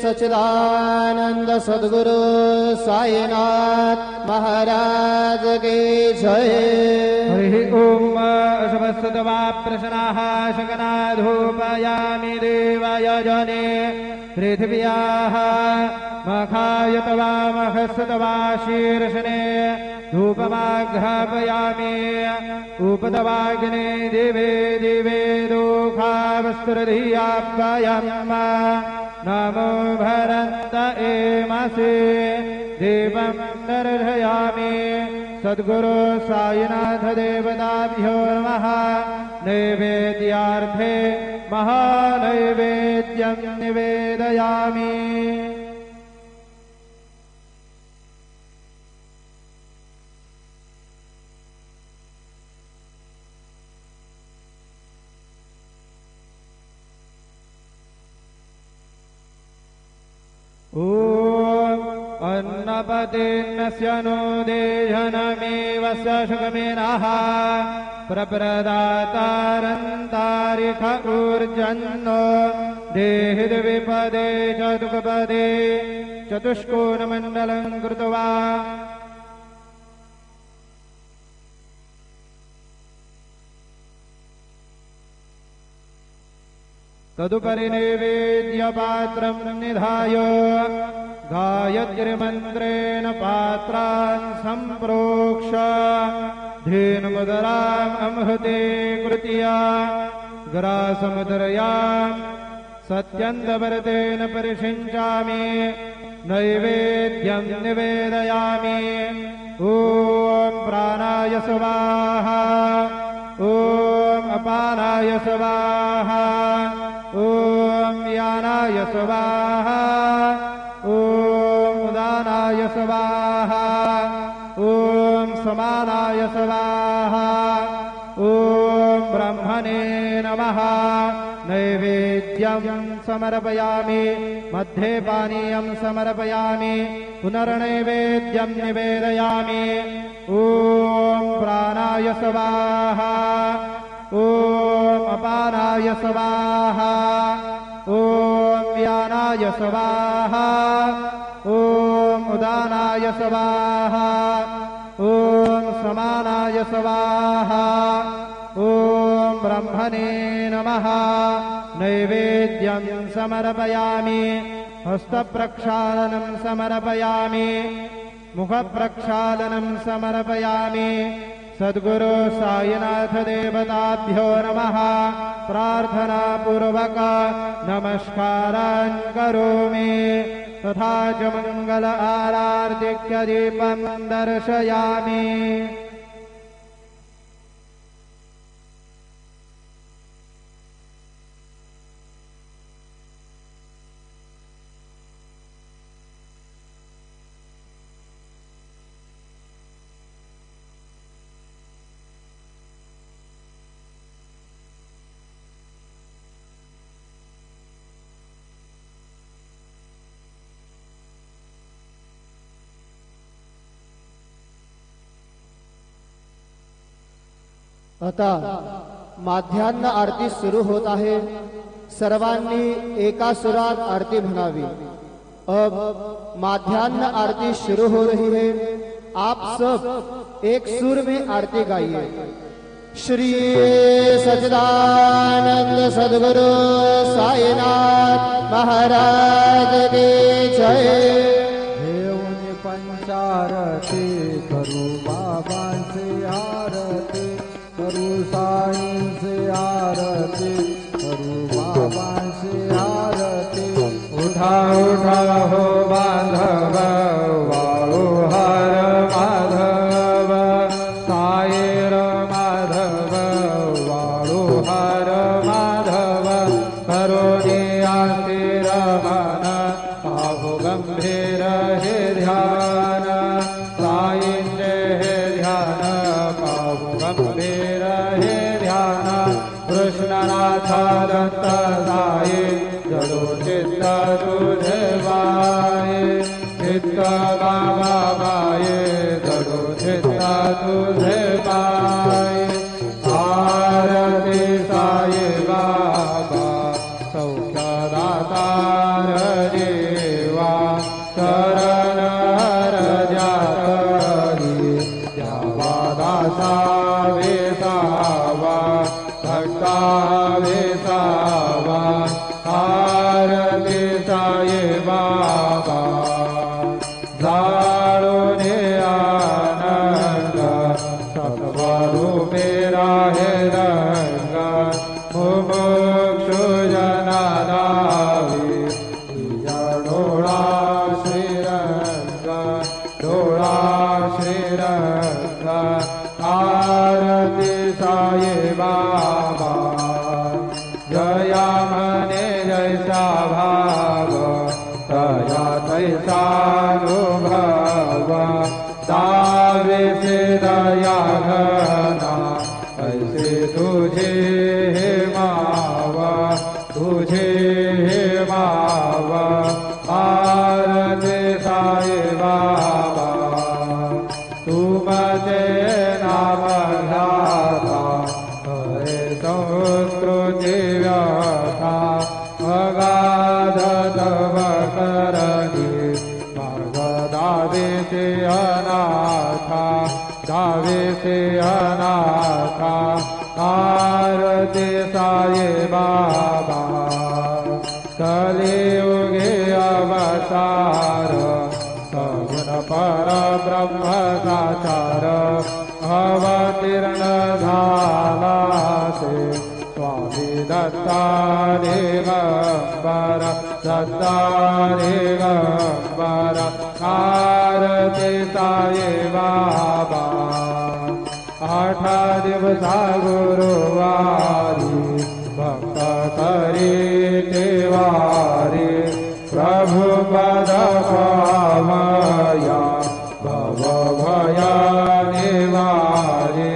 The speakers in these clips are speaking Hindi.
सच्चिदानंद सद्गुरु साईनाथ महाराज की जय। हरि ओम। शुभस्तवा प्रसन्नाः शकना धूपयामि देवाय जने पृथिव्याः मखाय तवा महस्तवा शीर्षणे धूपमाघ्रापयामि उपतवाग्ने दिवे दिवे दोखावस्तुर्धियाप्यायम् नमो भरत एमसे देवं दर्शयामि सद्गुरु साईनाथ देवताभ्यो नमः। नैवेद्यार्थे महानैवेद्यं निवेदयामि। ॐ अन्नपतेन्नस्य नो देहनमेव सुखमेनः प्रप्रदातारन्तारिख ऊर्जन्नो देहिद्विपदे चतुष्पदे चतुष्कोणमण्डलं कृत्वा तदुपरि नैवेद्य पात्रं निधाय गायत्रीमन्त्रेण पात्रान् सम्प्रोक्ष धेनुमुदराम् अमृते कृत्या ग्रासमुदरयां सत्यन्तवर्तेन परिषिञ्चामि नैवेद्यं निवेदयामि। ॐ प्राणाय स्वाहा ॐ अपानाय स्वाहा ॐ यानाय स्वाहा ॐ उदानाय स्वाहा ॐ समानाय स्वाहा ॐ ब्रह्मणे नमः। नैवेद्यं समर्पयामि मध्ये पानीयं समर्पयामि पुनर्नैवेद्यं निवेदयामि। ॐ प्राणाय स्वाहा ॐ अपानाय स्वाहा ॐ यानाय स्वाहा ॐ उदानाय स्वाहा ॐ समानाय स्वाहा ॐ ब्रह्मणे नमः। नैवेद्यं समर्पयामि हस्तप्रक्षालनं समर्पयामि मुखप्रक्षालनं समर्पयामि। सद्गुरु साईनाथ देवताभ्यो नमः। प्रार्थना पूर्वक नमस्कारान् करोमि तथा च मंगल आरार्तिक्य दीपं दर्शयामि। आता माध्यान्ह आरती सुरू होत आहे। सर्वांनी एका सुरात आरती म्हणावी। अब माध्यान्ह आरती शुरू हो रही है। आप सब एक सुर में आरती गाइए। श्री सच्चिदानंद सद्गुरु साईनाथ महाराज की जय। देवनी पंचारती करू बाबांची आरती करू साईंची आरती करू बाबांची आरती। उठा उठा हो बांधव वाळू हर माधव साईर माधव वाळू हर माधव करोनी आस्थिर मन पाहु गंभीर हे ध्यान साईंचे हे ध्यान पाहु गंभीर हे ध्यान। कृष्णनाथ दत्त साई जडो चित्त तुझे बाये चित्त बाबा बाये जडो चित्त तुझे बाये। आरती साई बाबा सौख्यदाता रे ऐसानुभव दाविसे दया घना ऐसे तुझे हे मावा तुझे हे मावा आरती साई बाबा तुमचे नाम घ्याता हरे संस्कृती व्यथा अगाध तव करणी दाविसे अनाथा दाविसे अनाथा आरती साई बाबा कलियुगे अवतार सगुण परब्रह्म साचार अवतीर्ण झाला से स्वामी दत्ता दिगंबर दत्ता दिगंबर आरती साई बाबा 8 दिवसा गुरुवारी भक्त करी तेवारी प्रभु पद पावया भव भया निवारे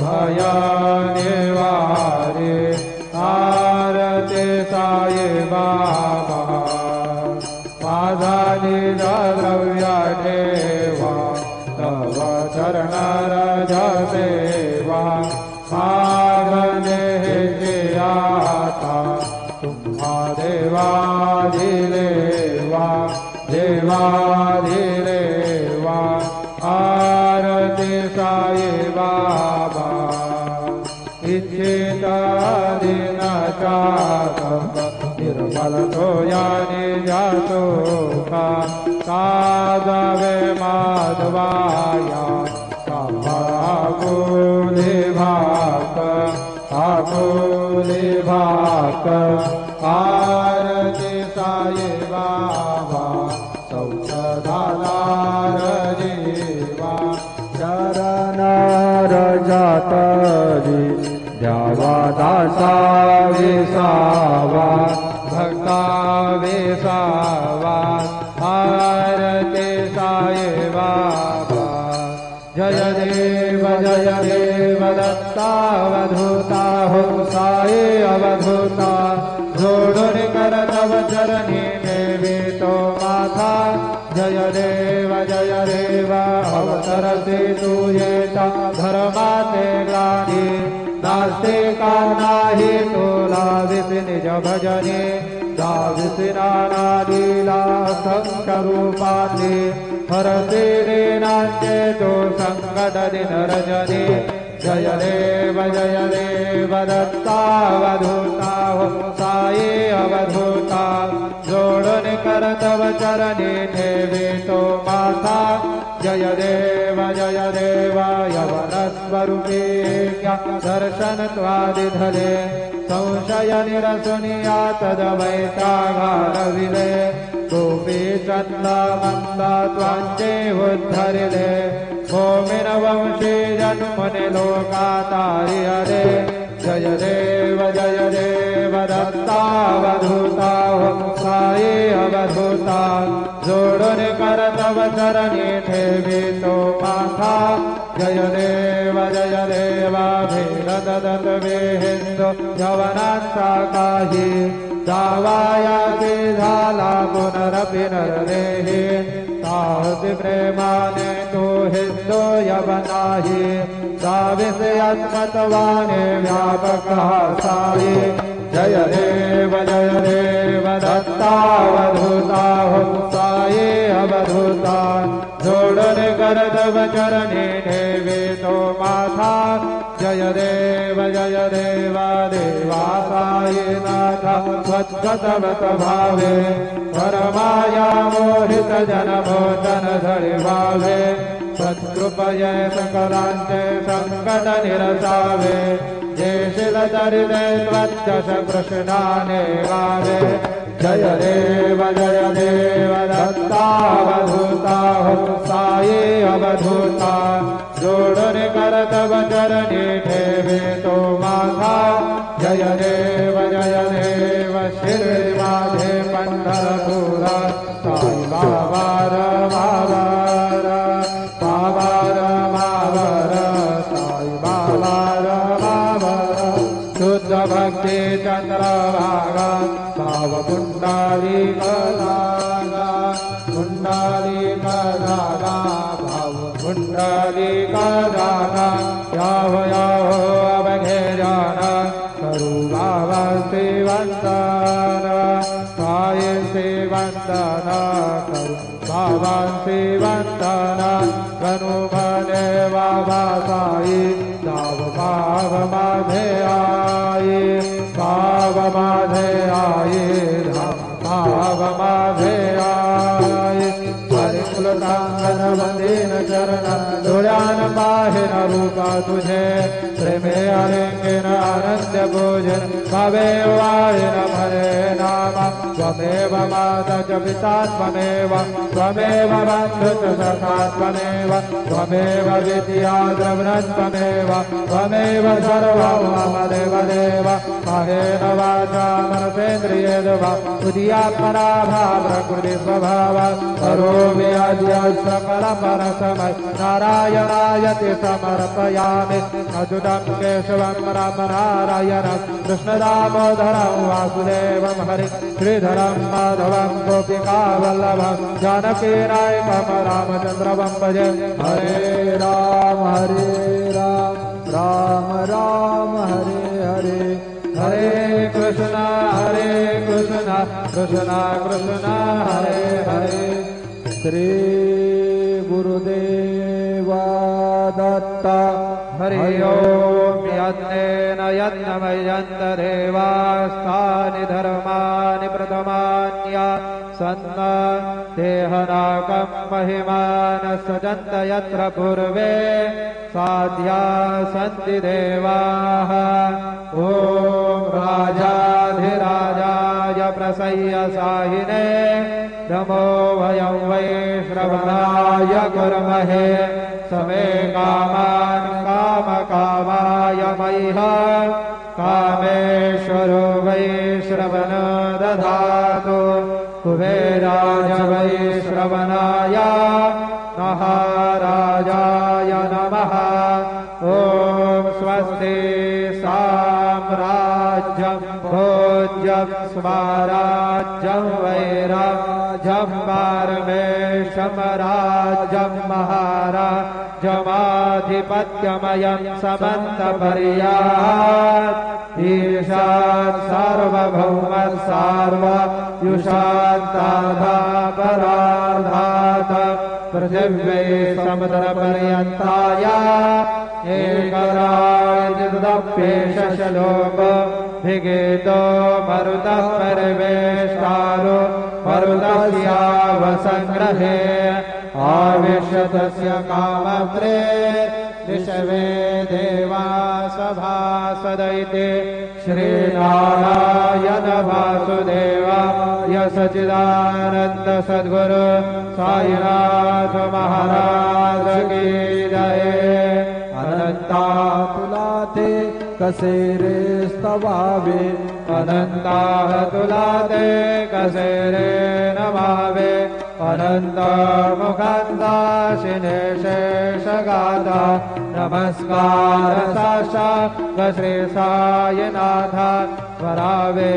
भया निवारे आरती साई बाबा माझा निज द्रव्य ठेवा तव चरण रज सेवा मागणे हे आता तुम्हा देवाधिदेवा देवाधिदेवा आरती साई बाबा इच्छित दिन चाकप निर्मल तोया निजातो का साधवे माधवाया आकुले भाक आकुले भाक आरती साई बाबा सौदादार जीवा चरण रजातरी द्यावा दासा विसावा भक्ता विसावा आरती साई बाबा जय देव दत्तावधूता हो साई अवधूता जोडून कर तव चरणी देवी तो माथा जय देव अवतरसे तू येता धर्माते ग्लानी नास्ते का नाही तुला दिसि निज भजने दाविसी नाना लीला संकरूपाने हरसे देनांचे तो संकट दिन रजनी जय देव दत्तावधूता हो साई अवधूता जोडून कर तव चरणी ठेवी तो माथा जय देव यवनस्वरूपी दर्शन त्वादिधले संशय निरसुनिया तदवैताघारविले गोपी चंद मंद त्वांचे उद्धरिले भूमिन वंशी जन्मने लोकातारि हरे जय देव दत्तावधूता हो साई अवधूता जोडून कर तव चरणी ठेवी तो माथा जय देव भेद दत्त वेहिंदो यवनांचा काही दावायाचे झाला पुनरपि नरदेही ताहसी प्रेमाने तो हिंदो यवनाही दाविसे आत्मत्वाने व्यापक साई जय देव दत्तावधूता हो साई अवधूता जोडून कर तव चरणी ठेवी तो माथा जय देव देवा साई नाथ स्वच्छतवत भावे परमाया मोहित जनमोचन धरि भावे सत्कृपये सकलांचे संकट निरसावे जे शिल दरिदे त्वच्चश कृष्णाने गावे जय देव दत्तावधूता हो साई अवधूता जोडून कर तव चरणी ठेवी तो माथा जय देव शिर माझे पंढरपूर करूर साई बाबा रमावर बाबार मावर साई बाबा रमावर शुद्ध भक्ति चंद्रभागा भाव कुंडाली कदागा कुंडाली कदागा भाव कुंडाली कदागा याव याव अवघे जाना करू बाबा सेवंतन साई सेवंतन करू बाबा सेवंतन गनु मने बाबा साई दाव भाव माझे आई भाव माझे आई भाव माझे आई हरे कुलतांगन वंदेन चरण डोळ्यान पाहेन रूपा तुझे प्रेमे अलिंगन आनंद भोजन भावे वाळेन भरे नाम त्वमेव माता च पिता त्वमेव त्वमेव बन्धु च सखा त्वमेव त्वमेव विद्या द्रवणं त्वमेव त्वमेव सर्वं मम देवदेव कायेन वाचा मनसेन्द्रियेण वा बुद्ध्यात्मना भा प्रकृति स्वभाव करोमि अद्य सकलं परस्मै नारायणायति समर्पयामि अच्युतं केशवं राम नारायणं कृष्णदामोदरं वासुदेवं हरि श्रीधरं माधवं गोपिकावल्लभं जानकीनायकं रामचन्द्रं भजे हरे राम राम राम हरे हरे हरे कृष्ण कृष्ण कृष्ण हरे हरे श्री गुरुदेवा दत्ता हरि ओम यज्ञेन यज्ञमयन्तदेवास्तानि धर्माणि प्रथमान्या सन्न देहनाकं महिमान सजन्त यत्र पूर्वे साध्या सन्ति देवाः ॐ राजाधिराजाय प्रसय्य साहिने नमो वयं वै श्रवणाय कुर्महे समे कामान् कामकामाय मह्यं कामेश्वरो वै श्रवण दधातु कुबेराय वै श्रवणाय महाराजाय नमः ॐ स्वस्ति साम्राज्यं भोज्यं स्वराज्यं वैराज्यं पारमेशं राज्यं महाराजमाधिपत्यमयं समन्तपर्यात् ईशान् सार्वभौमः सार्वयुषान्ताधापराधात् पृथिव्यै समुद्रपर्यन्ताय एकराजिदप्येष श्लोक भिगेतो मरुतः परिवेष्टारो मरुतस्यावसङ्ग्रहे आविशतस्य कामप्रे विश्वे देवा सभासदैते श्रीनारायण वासुदेवाय सच्चिदानन्द सद्गुरु साईनाथ महाराज की जय अनंता तुला ते कसे रे स्तवावे अनंता तुला ते कसे रे नमावे अनंत मुखांदाशिने शेषगाथा नमस्कार साक्षात् श्री साईनाथ स्वरावे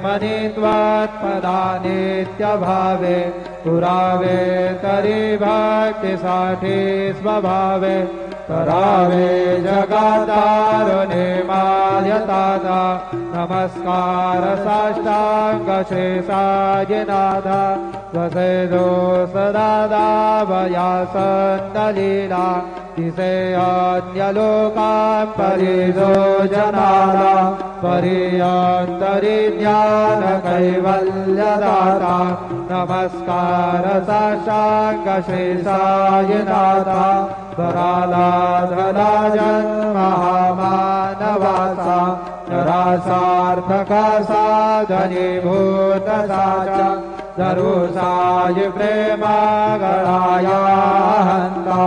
मनित्वात्पदानित्यभावे पुरावे तरी भक्तिसाठी स्वभावे करावे जगदारुणे मायताता नमस्कार साष्टांग श्री साईनाथ वसेदो सदादा वया संतलीला तिसे अन्यलोकां परिजो जनाला परियन्तरि ज्ञान कैवल्यदाता नमस्कार साष्टांग श्री साईनाथ परालाधना जन्महामानवासा नरासार्थका साधनीभूत साचा दरुसाय प्रेमागणाया हन्ता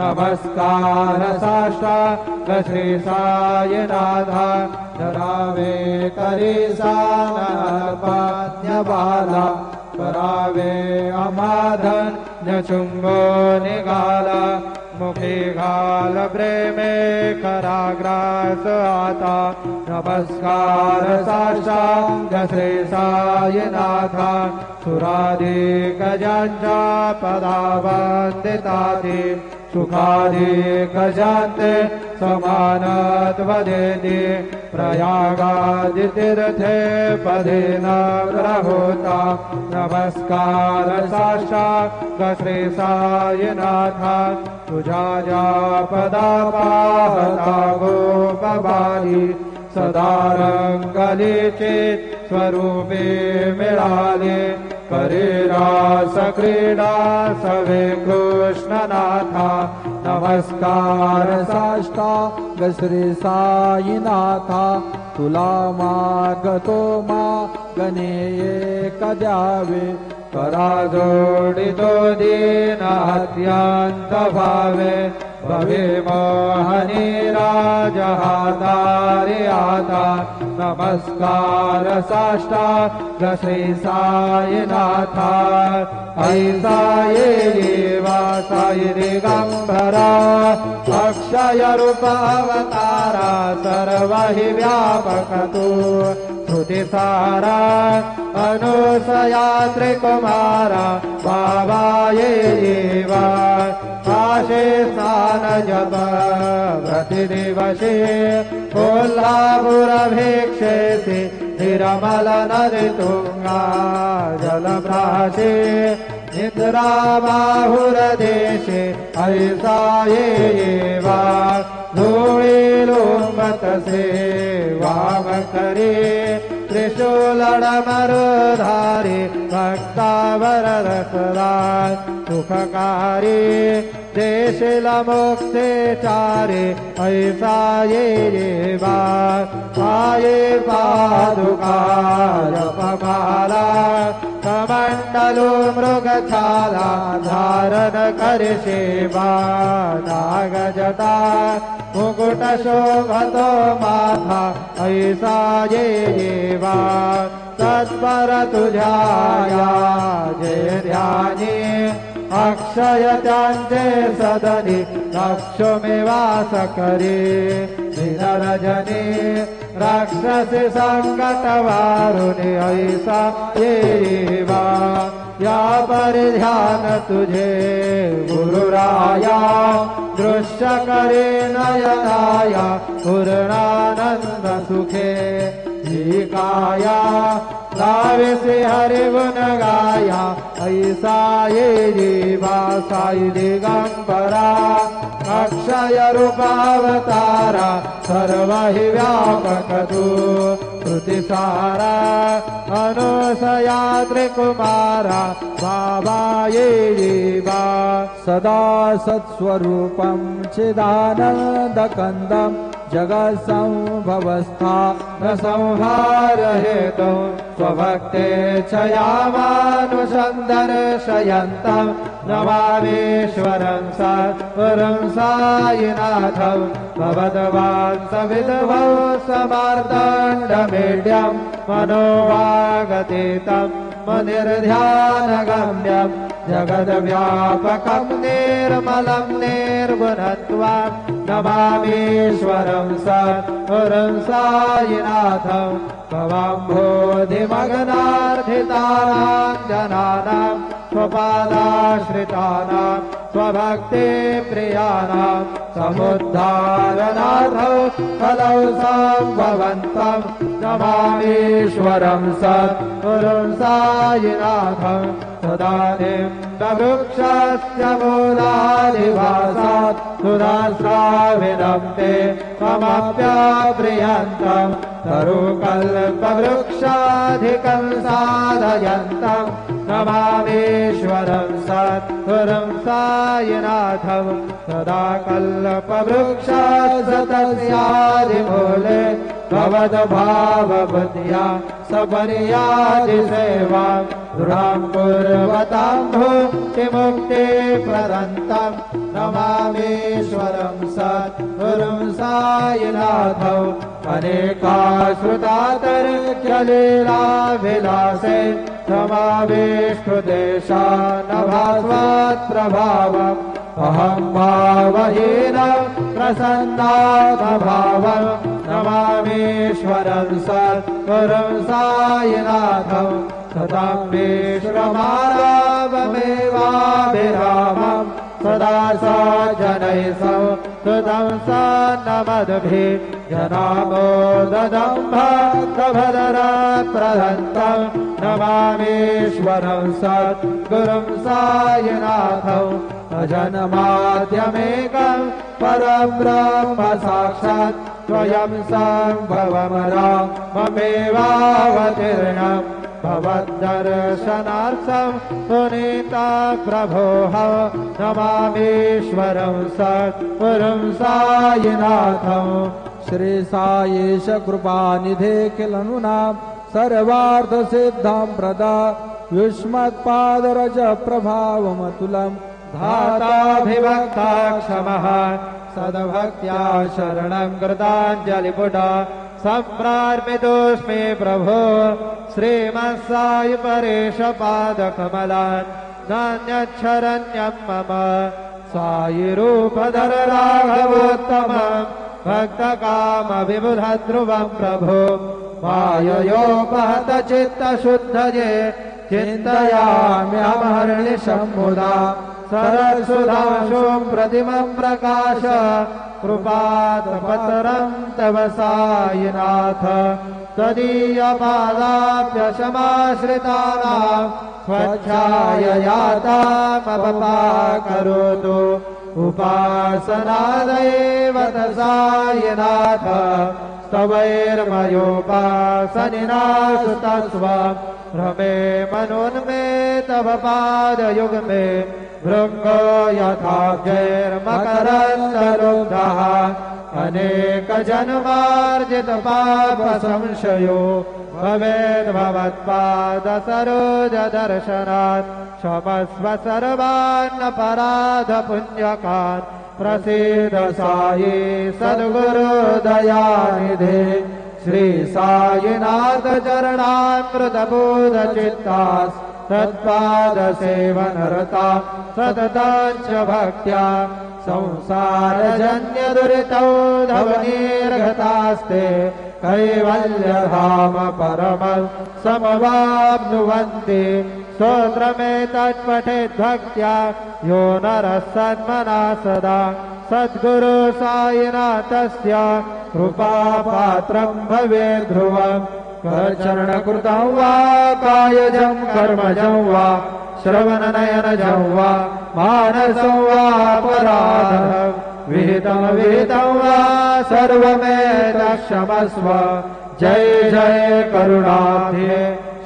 नमस्कार साष्टांग श्री साईनाथ धरावे करी सानपाद्यबाला परावे अमाधन्य चुंबो निघाला मुखे घाल प्रेमे कराग्रास आता नमस्कार साष्टांग श्री साईनाथा सुराधिक ज्यांच्या पदावंदिताती सुखाधिक शांते समानत्व देती प्रयागादि तीर्थे पदे नग्न होता नमस्कार साष्टांग श्री साईनाथा तुझ्या ज्या पदा पाहता गोपबाली सदा रंगलीचे स्वरूपे मिळाले करे रास क्रीडा सवे कृष्णनाथा नमस्कार साष्टांग श्री साईनाथा तुला मागतो मागणे एक द्यावे करा जोडितो दीन अत्यंत भावे भवे मोहनी राजहातारी आता नमस्कार साष्टांग श्री साईनाथा ऐसा येवा साई दिगंबरा अक्षय रूप अवतारा सर्व हि व्यापक तू श्रुति सारा अनुसया त्रिकुमारा बाबा येवा काशे स्नान जप प्रतिदिवसे कोल्हापुरभिक्षेसि निर्मल नदी तुंगा जलप्राशे निद्रा बाहुरदेशे ऐसा येवा धूळी लोंबतसे वाम करे त्रिशूलमरुधारी भक्तावर रसदार सुखकारी देशिल मुक्ते चारे ऐसा येवा आये पादुका जपमाला कमंडलु मृगछाला धारण करे सेवा नागजटा मुकुट शोभतो माथा ऐसा येवा तत्पर तुझ्या जय ध्यानी अक्षय त्यांचे सदनी लक्ष्मी वास करे दिनरजनी राक्षसी संकट वारुणी ऐसा येवा या परिध्यान तुझे गुरुराया दृश्य करे नयनाया पूर्णानंद सुखे ही काया लावेसे हरि गुण गाया ऐसा येवा साई दिगंबरा अक्षय रूपावतारा सर्व हि व्यापक तू श्रुति सारा अनुसया त्रिकुमारा बाबा येवा सदा सत्स्वरूपं चिदानन्दकन्दं जगत्संभवस्था न संहार हेतु स्वभक्ते छयामानुसन्दर्शयन्तं नमामीश्वरं सद्गुरुं साईनाथं भवद्वांसविद्भौ समार्दण्डमेढ्यं मनोवागतीतं निर्ध्यानगम्यं जगद्व्यापकं निर्मलं निर्गुणत्वं नमामीश्वरं सद्गुरुं साईनाथं भवाम्भोधिमग्नार्थितानां जनानां स्वपादाश्रितानां स्वभक्ति प्रियाणां समुद्धारणार्थौ कलौ सम्भवन्तं नमामीश्वरं सद्गुरुं साईनाथं सदानिम्बवृक्षस्य मूलादिवासात् सुधाश्राविणं ते ममप्यप्रियन्तं तरुकल्पवृक्षाधिकं साधयन्तं नमामीश्वरं सद्गुरुं साईनाथं सदा कल्पवृक्षास्तस्यादिमूले भवद्भावबुद्ध्या सपर्यादिसेवां दृढां कुर्वतां भुक्तिमुक्ति प्रदन्तं नमामीश्वरं सद्गुरुं साईनाथं अनेकाश्रुतातर्क्यलीलाविलासे समावेष्टुदेशानभास्वत्प्रभावम् अहं भावहीनं प्रसन्नात्मभावं नमामीश्वरं सद्गुरुं साईनाथं सतं विश्वमानवमेवाभिरामं सदा सज्जनैः संस्तुतं सन्नमद्भिः जनामोददं भक्तभदरप्रदन्तं नमामीश्वरं सद्गुरुं साईनाथम् अजन्माद्यमेकं परब्रह्म साक्षात् स्वयं सम्भवमराममेवावतीर्णं भवद्दर्शनार्थं पुनीता प्रभोः नमामीश्वरं सद्गुरुं साईनाथम् श्री साईश कृपानिधे किलनुनां सर्वार्थसिद्धां प्रदा युष्मत्पादरज प्रभावमतुलम् धाताभिभक्ता क्षमः सद्भक्त्या शरणं कृताञ्जलिपुटा सम्प्रार्पितोऽस्मि प्रभो श्रीमत्साई परेशपादकमलान् नान्यच्छरण्यं मम साईरूपधर राघवोत्तमं भक्तकामविबुधध्रुवं प्रभो माययोपहत चित्तशुद्धये चिन्तयाम्यहर्निशं मुदा सरस्वधांशुं प्रतिमं प्रकाश कृपापत्रं तव साईनाथ त्वदीयपादाभ्यशमाश्रितानां स्वच्छाययातामपपाकरोतु उपासनादैव साईनाथ स्तवैर्मयोपासनिना सुतस्व रमे मनोन्मे तव पादयुग्मे भृङ्गो यथाब्जैर्मकरन्दरुग्धः अनेकजन्मार्जितपापसंशयो भवेद्भवत्पादसरोजदर्शनात् क्षमस्व सर्वान्नपराधपुण्यकान् प्रसीद साई सद्गुरुदयानिधे श्री साईनाथ चरणामृतबोधचित्तास् तत्पादसेवनरता सततं च भक्त्या संसारजन्यदुरितौ धवनिर्गतास्ते कैवल्यधाम परमं समवाप्नुवन्ति स्तोत्रमेतत्पठेद्भक्त्या यो नरः सन्मना सदा सद्गुरु साईनाथस्य कृपापात्रं भवेत् ध्रुवम् करचरणकृतं वा कायजं कर्मजं वा श्रवणनयनजं वा मानसं वा पराधं विहितं वा सर्वमेतत्क्षमस्व जय जय करुणाब्धे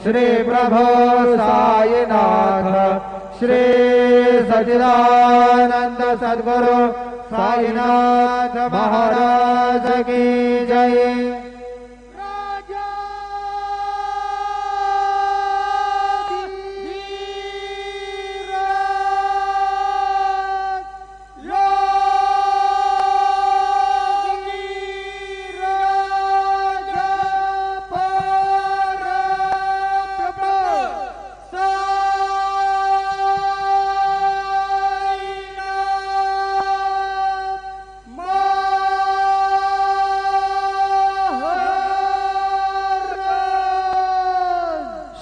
श्री प्रभो साईनाथ श्री सच्चिदानंद सद्गुरु साईनाथ महाराज की जय।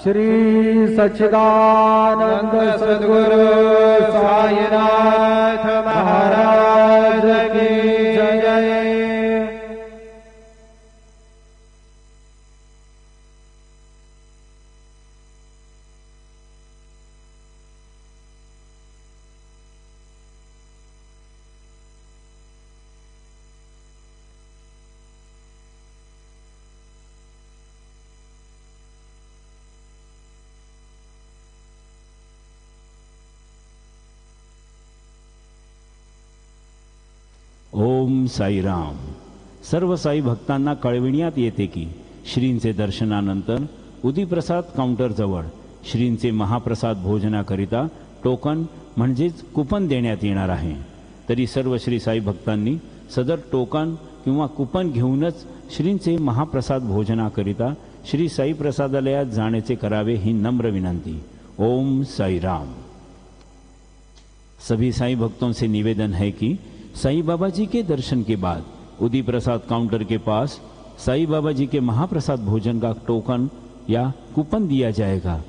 श्री सच्चिदानंद सद्गुरु साईनाथ महाराज की जय। ओम साईराम। सर्व साई भक्तांना कळविण्यात येते की श्रींचे दर्शनानंतर उदीप्रसाद काउंटरजवळ श्रींचे महाप्रसाद भोजनाकरिता टोकन म्हणजेच कुपन देण्यात येणार आहे। तरी सर्व श्री साई भक्तांनी सदर टोकन किंवा कुपन घेऊनच श्रींचे महाप्रसाद भोजनाकरिता श्री साई प्रसादालयात जाण्याचे करावे ही नम्र विनंती। ओम साई राम। सभी साई भक्तों से निवेदन है कि साई बाबा जी के दर्शन के बाद उदी प्रसाद काउंटर के पास साई बाबा जी के महाप्रसाद भोजन का टोकन या कूपन दिया जाएगा।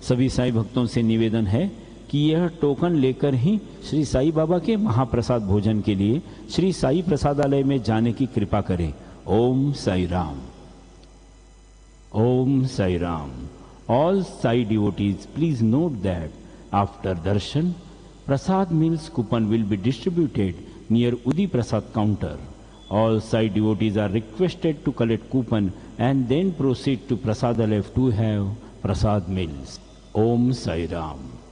सभी साई भक्तों से निवेदन है कि यह टोकन लेकर ही श्री साई बाबा के महाप्रसाद भोजन के लिए श्री साई प्रसादालय में जाने की कृपा करें। ओम साई राम। ओम Sai Ram. All Sai devotees, please note that after darshan, Prasad meals coupon will be distributed near Udi Prasad counter. All Sai devotees are requested to collect coupon and then proceed to Prasadalaya to have Prasad meals. Om Sai Ram.